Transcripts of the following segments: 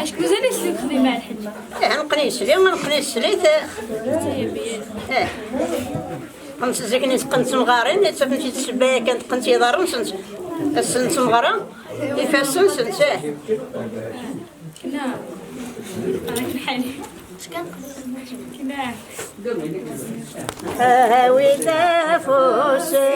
شكون زاد تخدمي مع الحلة؟ نقنيش لي ما نقنيش لي كنت زكني كنت مغارين تمشي الشبايه كانت كنت دار نسنت السنت مغرا يفاسن سنت كنا راك الحالي شكون كنا هاوي تفوسي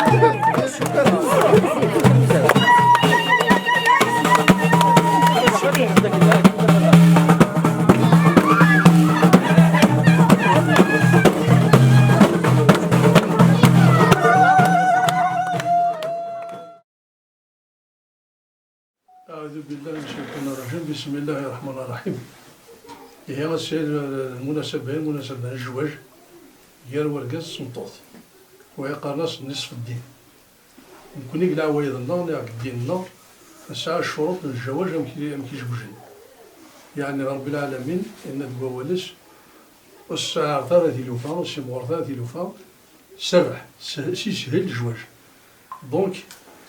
أعوذ بالله من الشيطان الرجيم. بسم الله الرحمن الرحيم. هي غسيل المناسبة الزواج ديال ورقاز السمطوط وهي قناص نصف الدين. يمكن يقلع ويضنا ياك ديننا ساعة الشروط للزواج مكيجوجين. يعني رب العالمين إن دواولس والساعة ثلاثة لوفا والسمغور ثلاثة لوفا سبع سهل الزواج. دونك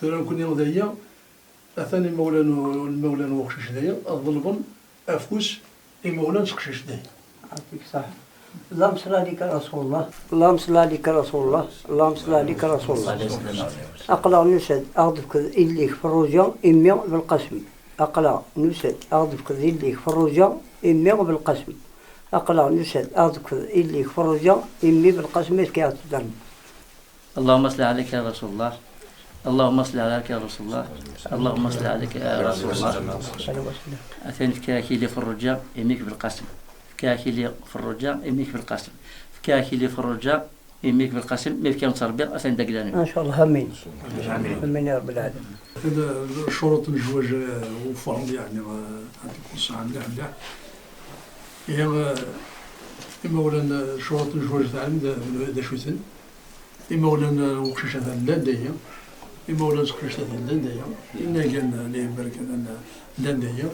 ترى نكون يغدايا أثاني المولان وقشش دايا الظلبن أفوس المولان سقشش دايا. يعطيك صح. اللهم صل عليك رسول الله، اللهم صل عليك رسول الله، اللهم صل عليك رسول الله. أقلع نسد أغضبك إليك في الرجاء إمي بالقسم. أقلع نسد أغضبك إليك في الرجاء إمي بالقسم. أقلع نسد أغضبك إليك في الرجاء إمي بالقسم كي تدرم. اللهم صل عليك يا رسول الله، اللهم صل عليك يا رسول الله، اللهم صل عليك يا رسول الله. أثني فكاكي لي في الرجاء إميك بالقسم، فكاكي لي في الرجاء إميك بالقسم، فكاكي لي في الرجاء إميك بالقسم. ما كان تربية أثني دقلاني. ما شاء الله همين. همين يا رب العالمين. هذا شروط الزواج وفرض يعني غادي ساعة مليح. هي مولانا شروط الزواج تاعنا دا شويتن. مولانا وقشش هذا لا دايا. مولانا سقشش هذا لا دايا. إنا كان ليه بركة لا دايا.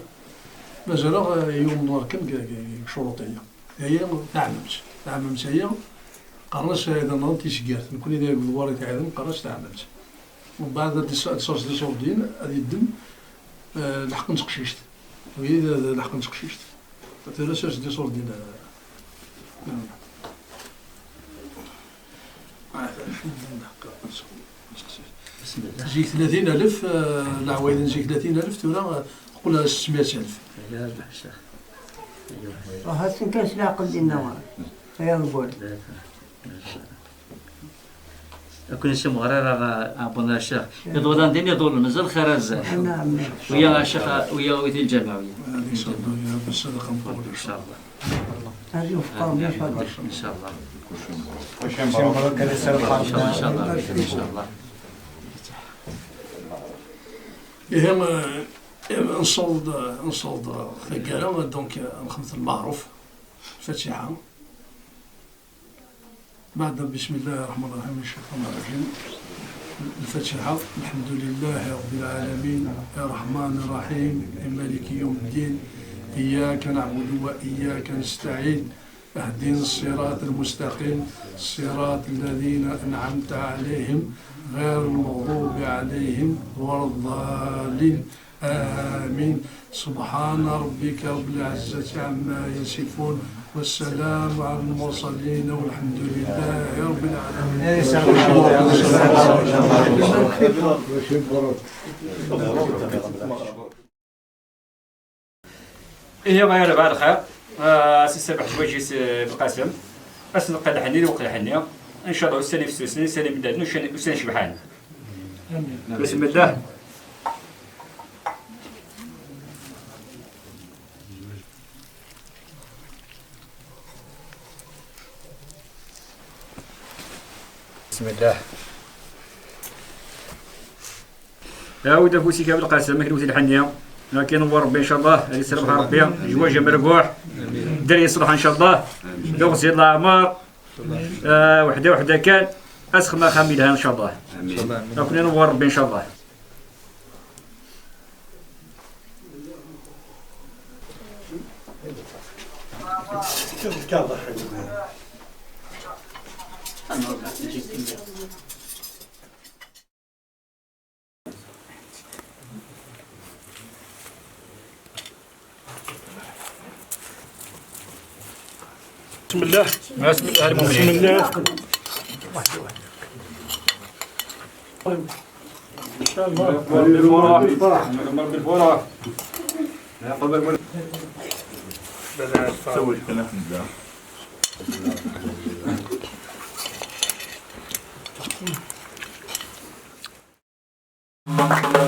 مازال يوم نهار كان شروطية. هي تعممت هي قرص هذا نهار تيسكارت نكون إذا الوالد تاعهم قرص تعممت. ومن بعد تصاص دي صوردين هذه الدم لحق نسقشيشت. وهي لحق نسقشيشت. ترسس دي صوردين. زي 30,000 العوايد زي 30,000 تورا قولها 600,000. راه كاش العقل ديالنا يا نقول. كون اسم غرار أبونا الشيخ يدور دين يدور مازال خرز. نعم. ويا الشيخ ويا ويدي الجماوية. إن شاء الله بالصدقة مقبولة إن شاء الله. هذه وفقا إن شاء الله. إن شاء الله. إن شاء الله. إن شاء الله. إن شاء الله. إيه نصود ثقالة دونك نخمث المعروف فاتحة. بعد بسم الله الرحمن الرحيم من الشيطان الرجيم. الفاتحة. الحمد لله رب العالمين الرحمن الرحيم مالك يوم الدين إياك نعبد وإياك نستعين اهدنا الصراط المستقيم صراط الذين أنعمت عليهم غير المغضوب عليهم ولا الضالين آمين. سبحان ربك رب العزة عما يصفون والسلام على المرسلين والحمد لله رب العالمين. هي غير بعد الخير سيسبح زواجي في القاسم بس نلقى الحنين وقل الحنية إن شاء الله والسنة في السنة السنة من دادنا والسنة شبحان. بسم الله. بسم الله. يا ود فوسي كابل القاسم مكن وزيد الحنية لكن نور ربي ان شاء الله اللي يسلمها ربي جواجه مربوح الدري يصلح ان شاء الله يغسل الله عمار وحده كان اسخ ما خاملها ان شاء الله لكن نور ربي ان شاء الله. بسم الله. بسم الله المؤمنين. بسم الله. إن شاء الله. بالفرح. بالفرح. سوي الله